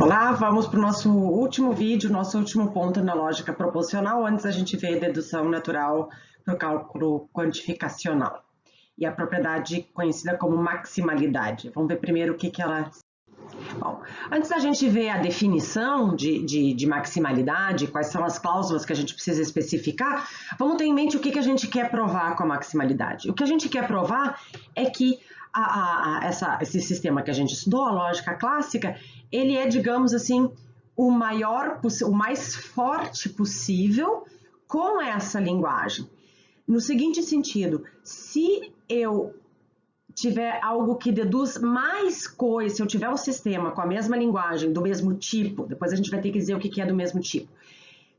Olá, vamos para o nosso último vídeo, nosso último ponto na lógica proposicional, antes a gente ver a dedução natural para o cálculo quantificacional. E a propriedade conhecida como maximalidade. Vamos ver primeiro o que ela... Bom, antes da gente ver a definição de maximalidade, quais são as cláusulas que a gente precisa especificar, vamos ter em mente o que a gente quer provar com a maximalidade. O que a gente quer provar é que esse sistema que a gente estudou, a lógica clássica, ele é, digamos assim, o mais forte possível com essa linguagem. No seguinte sentido, se eu tiver algo que deduz mais coisas, se eu tiver um sistema com a mesma linguagem, do mesmo tipo, depois a gente vai ter que dizer o que é do mesmo tipo.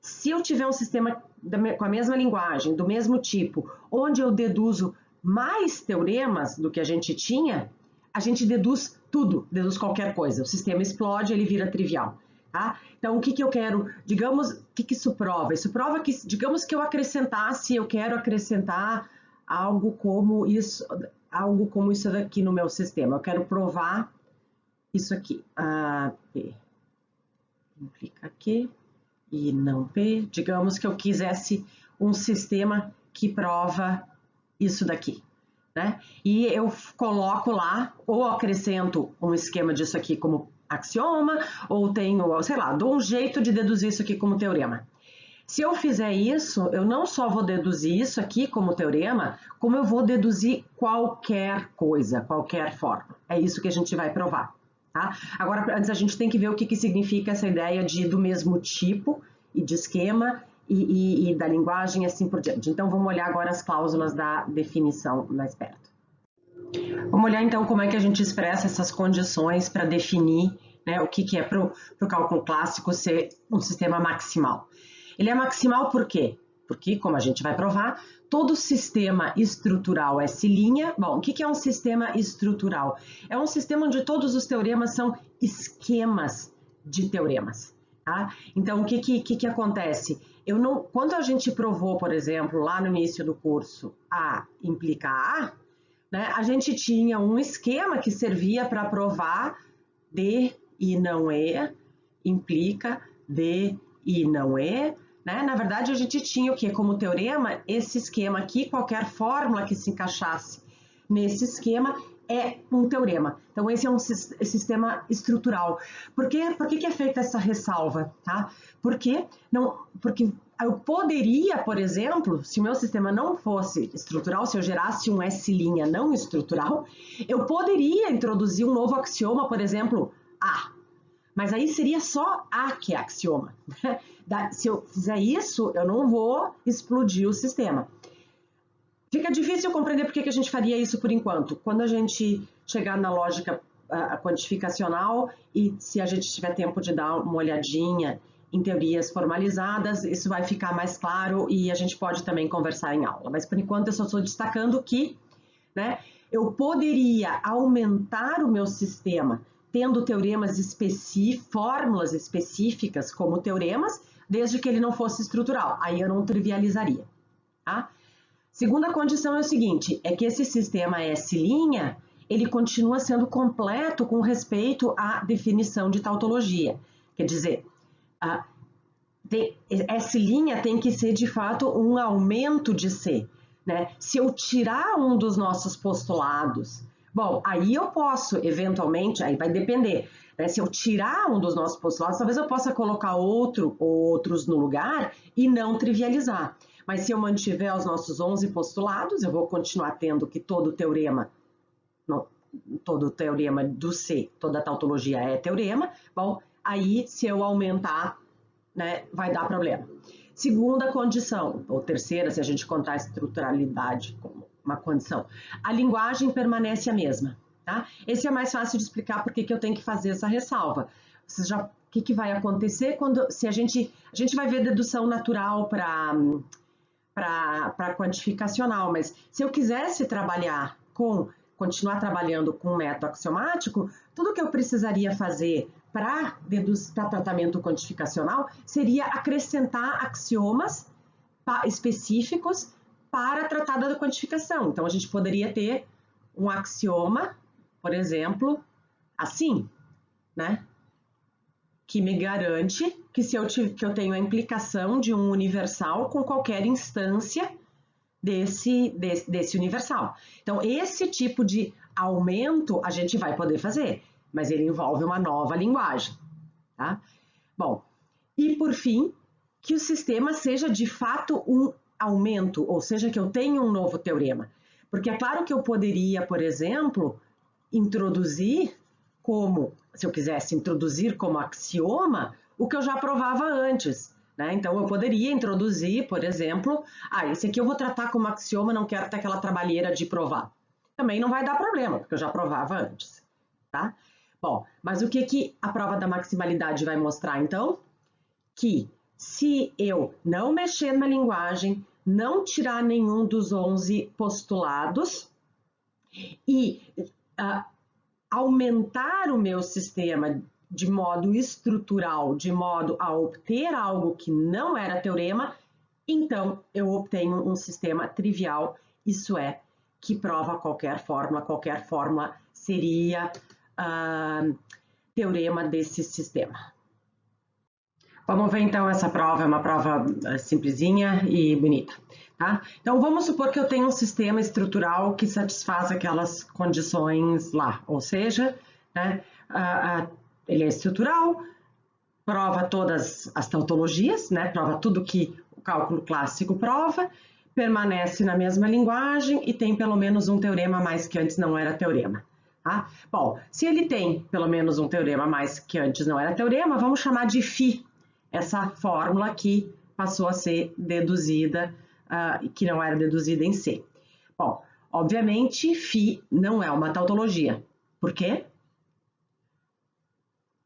Se eu tiver um sistema com a mesma linguagem, do mesmo tipo, onde eu deduzo mais teoremas do que a gente tinha, a gente deduz tudo, deduz qualquer coisa. O sistema explode, ele vira trivial. Tá? Então, o que eu quero, digamos, o que isso prova? Isso prova que, digamos que eu quero acrescentar algo como isso daqui no meu sistema. Eu quero provar isso aqui. P implica aqui e não P. Digamos que eu quisesse um sistema que prova isso daqui, né? E eu coloco lá, ou acrescento um esquema disso aqui como axioma, ou tenho, sei lá, dou um jeito de deduzir isso aqui como teorema. Se eu fizer isso, eu não só vou deduzir isso aqui como teorema, como eu vou deduzir qualquer coisa, qualquer forma. É isso que a gente vai provar, tá? Agora, antes a gente tem que ver o que significa essa ideia do mesmo tipo e de esquema e da linguagem e assim por diante. Então, vamos olhar agora as cláusulas da definição mais perto. Vamos olhar então como é que a gente expressa essas condições para definir, né, o que é para o cálculo clássico ser um sistema maximal. Ele é maximal por quê? Porque, como a gente vai provar, todo sistema estrutural S'... Bom, o que é um sistema estrutural? É um sistema onde todos os teoremas são esquemas de teoremas. Tá? Então, o que acontece? Quando a gente provou, por exemplo, lá no início do curso, A implica A, né, a gente tinha um esquema que servia para provar D e não E implica D e não E. Né? Na verdade, a gente tinha o que? Como teorema, esse esquema aqui, qualquer fórmula que se encaixasse nesse esquema é um teorema. Então, esse é um sistema estrutural. Por que é feita essa ressalva? Tá? Porque eu poderia, por exemplo, se o meu sistema não fosse estrutural, se eu gerasse um S' não estrutural, eu poderia introduzir um novo axioma, por exemplo, A. Mas aí seria só A que é axioma. Se eu fizer isso, eu não vou explodir o sistema. Fica difícil compreender por que a gente faria isso por enquanto. Quando a gente chegar na lógica quantificacional e se a gente tiver tempo de dar uma olhadinha em teorias formalizadas, isso vai ficar mais claro e a gente pode também conversar em aula. Mas por enquanto eu só estou destacando que, né, eu poderia aumentar o meu sistema tendo teoremas fórmulas específicas como teoremas, desde que ele não fosse estrutural. Aí eu não trivializaria. Tá? Segunda condição é o seguinte, é que esse sistema S', ele continua sendo completo com respeito à definição de tautologia. Quer dizer, S' tem que ser, de fato, um aumento de C. Né? Se eu tirar um dos nossos postulados, bom, aí eu posso, eventualmente, aí vai depender, né? Se eu tirar um dos nossos postulados, talvez eu possa colocar outros no lugar e não trivializar. Mas se eu mantiver os nossos 11 postulados, eu vou continuar tendo que todo teorema do C, toda tautologia é teorema. Bom, aí se eu aumentar, né, vai dar problema. Segunda condição, ou terceira, se a gente contar a estruturalidade como uma condição, a linguagem permanece a mesma. Tá? Esse é mais fácil de explicar porque que eu tenho que fazer essa ressalva. O que vai acontecer se a gente vai ver dedução natural para quantificacional, mas se eu quisesse continuar trabalhando com método axiomático, tudo que eu precisaria fazer para tratamento quantificacional seria acrescentar axiomas específicos para tratar da quantificação. Então, a gente poderia ter um axioma, por exemplo, assim, né? que me garante que que eu tenho a implicação de um universal com qualquer instância desse universal. Então, esse tipo de aumento a gente vai poder fazer, mas ele envolve uma nova linguagem, tá? Bom, e por fim, que o sistema seja de fato um aumento, ou seja, que eu tenha um novo teorema. Porque é claro que eu poderia, por exemplo, introduzir como, se eu quisesse introduzir como axioma, o que eu já provava antes, né? Então, eu poderia introduzir, por exemplo, esse aqui eu vou tratar como axioma, não quero ter aquela trabalheira de provar. Também não vai dar problema, porque eu já provava antes, tá? Bom, mas o que a prova da maximalidade vai mostrar, então? Que se eu não mexer na linguagem, não tirar nenhum dos 11 postulados e aumentar o meu sistema de modo estrutural, de modo a obter algo que não era teorema, então eu obtenho um sistema trivial, isso é, que prova qualquer fórmula seria teorema desse sistema. Vamos ver então essa prova, é uma prova simplesinha e bonita, tá? Então vamos supor que eu tenho um sistema estrutural que satisfaz aquelas condições lá, ou seja, né, ele é estrutural, prova todas as tautologias, né, prova tudo que o cálculo clássico prova, permanece na mesma linguagem e tem pelo menos um teorema a mais que antes não era teorema. Tá? Bom, se ele tem pelo menos um teorema a mais que antes não era teorema, vamos chamar de φ, essa fórmula que passou a ser deduzida, que não era deduzida em C. Bom, obviamente, φ não é uma tautologia. Por quê?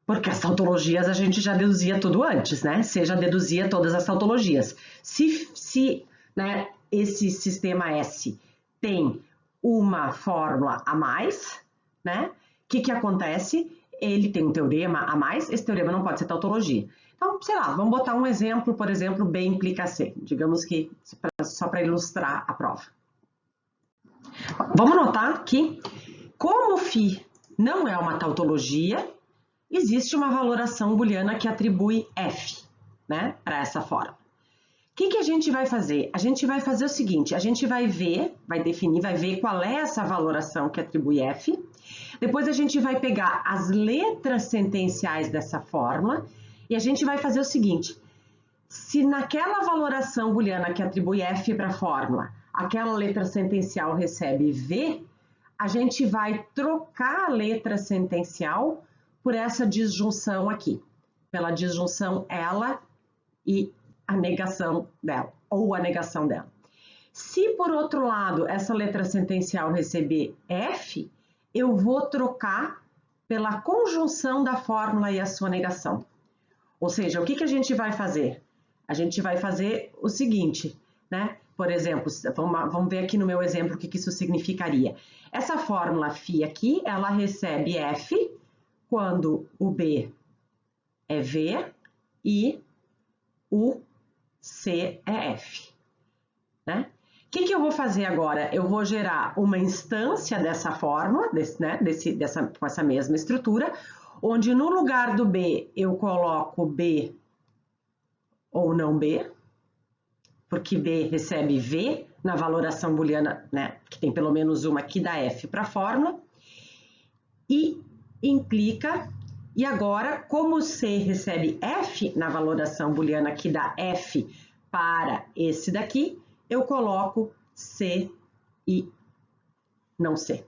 Porque as tautologias a gente já deduzia tudo antes, né? Você já deduzia todas as tautologias. Se né, esse sistema S tem uma fórmula a mais, né? O que acontece? Ele tem um teorema a mais, esse teorema não pode ser tautologia. Então, sei lá, vamos botar um exemplo, por exemplo, B implica C. Digamos que só para ilustrar a prova. Vamos notar que, como φ não é uma tautologia, existe uma valoração booleana que atribui F, né, para essa fórmula. O que a gente vai fazer? A gente vai fazer o seguinte, a gente vai ver, vai definir, vai ver qual é essa valoração que atribui F. Depois a gente vai pegar as letras sentenciais dessa fórmula e a gente vai fazer o seguinte, se naquela valoração booleana que atribui F para a fórmula, aquela letra sentencial recebe V, a gente vai trocar a letra sentencial por essa disjunção aqui, pela disjunção ela e a negação dela, ou a negação dela. Se, por outro lado, essa letra sentencial receber F, eu vou trocar pela conjunção da fórmula e a sua negação. Ou seja, o que a gente vai fazer? A gente vai fazer o seguinte, né? Por exemplo, vamos ver aqui no meu exemplo o que isso significaria. Essa fórmula φ aqui, ela recebe F quando o B é V e o C é F, né? O que eu vou fazer agora? Eu vou gerar uma instância dessa fórmula, com essa mesma estrutura, onde no lugar do B eu coloco B ou não B, porque B recebe V na valoração booleana, né, que tem pelo menos uma que dá F para a fórmula, e implica, e agora, como C recebe F na valoração booleana que dá F para esse daqui, eu coloco C e não C.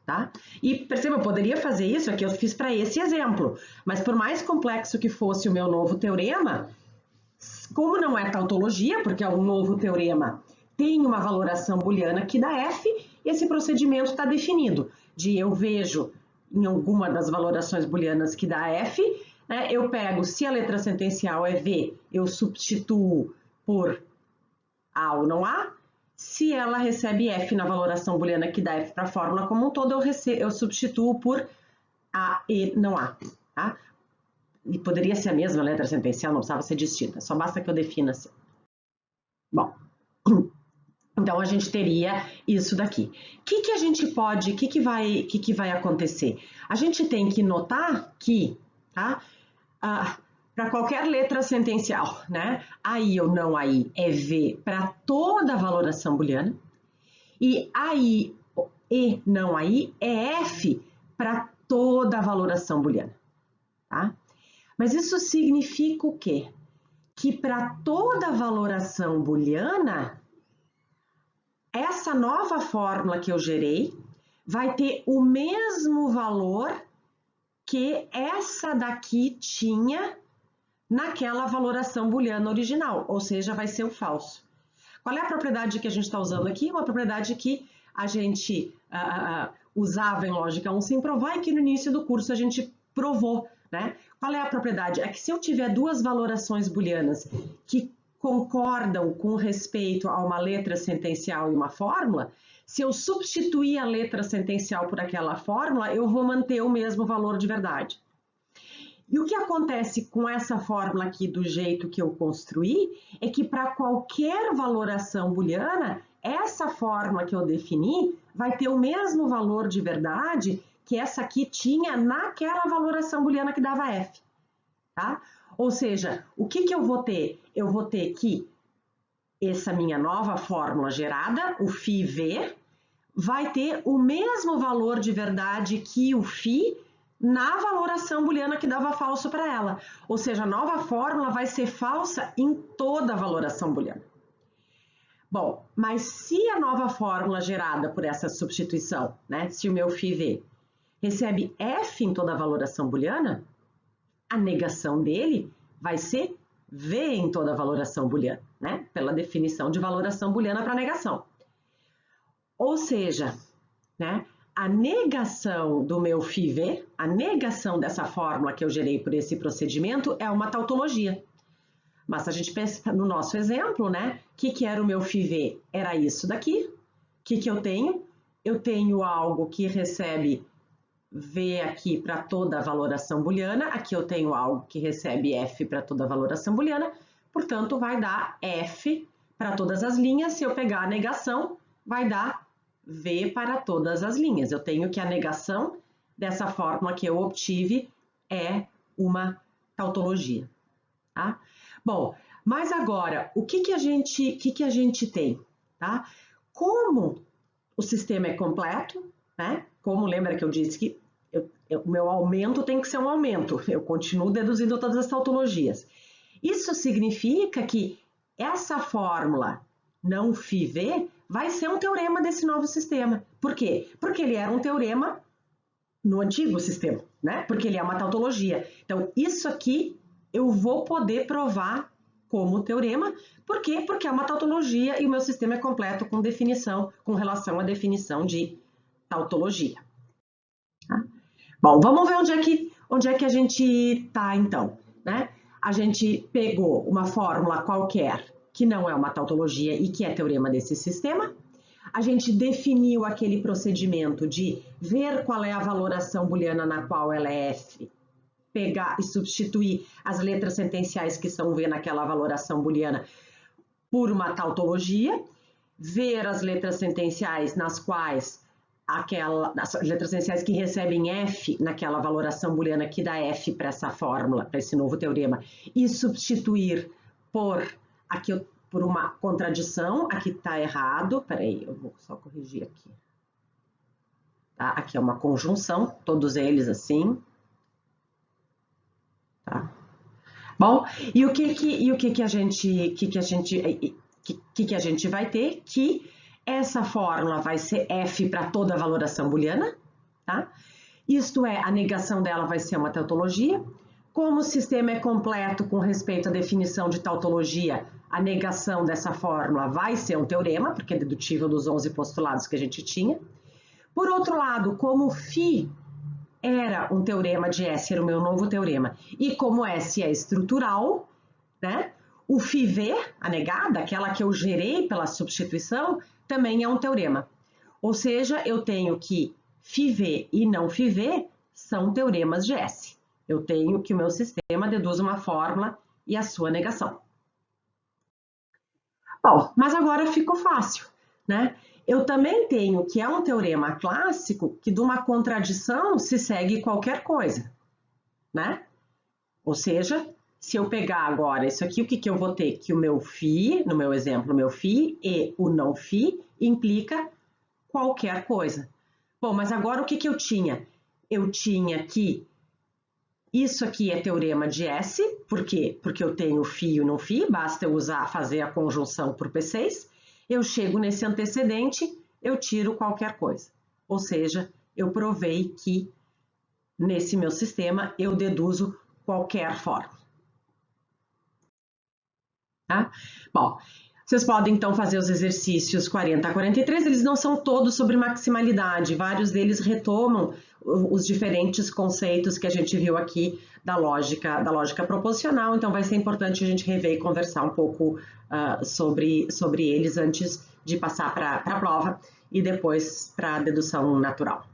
Tá? E perceba, eu poderia fazer isso aqui, eu fiz para esse exemplo, mas por mais complexo que fosse o meu novo teorema, como não é tautologia, porque é um novo teorema, tem uma valoração booleana que dá F, esse procedimento está definido. De eu vejo em alguma das valorações booleanas que dá F, né, eu pego, se a letra sentencial é V, eu substituo por A ou não A. Se ela recebe F na valoração booleana que dá F para a fórmula como um todo, eu substituo por A e não A. Tá? E poderia ser a mesma letra sentencial, não precisava ser distinta, só basta que eu defina assim. Bom, então a gente teria isso daqui. O que a gente pode, o que vai acontecer? A gente tem que notar que tá? Para qualquer letra sentencial, né? Aí ou não aí é V para toda a valoração booleana. E aí e não aí é F para toda a valoração booleana, tá? Mas isso significa o quê? Que para toda a valoração booleana, essa nova fórmula que eu gerei vai ter o mesmo valor que essa daqui tinha naquela valoração booleana original, ou seja, vai ser o falso. Qual é a propriedade que a gente está usando aqui? Uma propriedade que a gente usava em lógica 1 sem provar e que no início do curso a gente provou, né? Qual é a propriedade? É que se eu tiver duas valorações booleanas que concordam com respeito a uma letra sentencial e uma fórmula, se eu substituir a letra sentencial por aquela fórmula, eu vou manter o mesmo valor de verdade. E o que acontece com essa fórmula aqui do jeito que eu construí é que para qualquer valoração booleana, essa fórmula que eu defini vai ter o mesmo valor de verdade que essa aqui tinha naquela valoração booleana que dava F, tá? Ou seja, o que eu vou ter? Eu vou ter que essa minha nova fórmula gerada, o φV, vai ter o mesmo valor de verdade que o φ na valoração booleana que dava falso para ela. Ou seja, a nova fórmula vai ser falsa em toda a valoração booleana. Bom, mas se a nova fórmula gerada por essa substituição, né, se o meu φV recebe F em toda a valoração booleana, a negação dele vai ser V em toda a valoração booleana, né, pela definição de valoração booleana para negação. Ou seja, né, a negação do meu φV, a negação dessa fórmula que eu gerei por esse procedimento é uma tautologia. Mas se a gente pensa no nosso exemplo, né, o que era o meu φV? Era isso daqui. O que eu tenho? Eu tenho algo que recebe V aqui para toda a valoração booleana, aqui eu tenho algo que recebe F para toda a valoração booleana, portanto vai dar F para todas as linhas. Se eu pegar a negação, vai dar V para todas as linhas. Eu tenho que a negação dessa fórmula que eu obtive é uma tautologia, tá? Bom, mas agora, o que a gente tem, tá? Como o sistema é completo, né? Como lembra que eu disse que o meu aumento tem que ser um aumento, eu continuo deduzindo todas as tautologias. Isso significa que essa fórmula não φV vai ser um teorema desse novo sistema. Por quê? Porque ele era um teorema no antigo sistema, né? Porque ele é uma tautologia. Então, isso aqui eu vou poder provar como teorema. Por quê? Porque é uma tautologia e o meu sistema é completo com definição, com relação à definição de tautologia. Tá? Bom, vamos ver onde é que a gente está, então, né? A gente pegou uma fórmula qualquer que não é uma tautologia e que é teorema desse sistema. A gente definiu aquele procedimento de ver qual é a valoração booleana na qual ela é F, pegar e substituir as letras sentenciais que são V naquela valoração booleana por uma tautologia, ver as letras sentenciais nas quais as letras sentenciais que recebem F naquela valoração booleana que dá F para essa fórmula, para esse novo teorema, e substituir por uma contradição, aqui está errado, peraí, eu vou só corrigir aqui. Tá? Aqui é uma conjunção, todos eles assim. Tá? Bom, e o que a gente vai ter? Que essa fórmula vai ser F para toda a valoração booleana, tá? Isto é, a negação dela vai ser uma tautologia. Como o sistema é completo com respeito à definição de tautologia, a negação dessa fórmula vai ser um teorema, porque é dedutível dos 11 postulados que a gente tinha. Por outro lado, como φ era um teorema de S, era o meu novo teorema, e como S é estrutural, né? O φV, a negada, aquela que eu gerei pela substituição, também é um teorema. Ou seja, eu tenho que φV e não φV são teoremas de S. Eu tenho que o meu sistema deduz uma fórmula e a sua negação. Bom, mas agora ficou fácil, né? Eu também tenho que é um teorema clássico que de uma contradição se segue qualquer coisa, né? Ou seja, se eu pegar agora isso aqui, o que eu vou ter? Que o meu φ, no meu exemplo, o meu φ e o não φ implica qualquer coisa. Bom, mas agora o que eu tinha? Eu tinha que isso aqui é teorema de S, por quê? Porque eu tenho φ e não φ, basta eu fazer a conjunção por P6, eu chego nesse antecedente, eu tiro qualquer coisa. Ou seja, eu provei que nesse meu sistema eu deduzo qualquer fórmula. Tá? Bom, vocês podem então fazer os exercícios 40 a 43, eles não são todos sobre maximalidade, vários deles retomam os diferentes conceitos que a gente viu aqui da lógica proposicional, então vai ser importante a gente rever e conversar um pouco sobre eles antes de passar para a prova e depois para a dedução natural.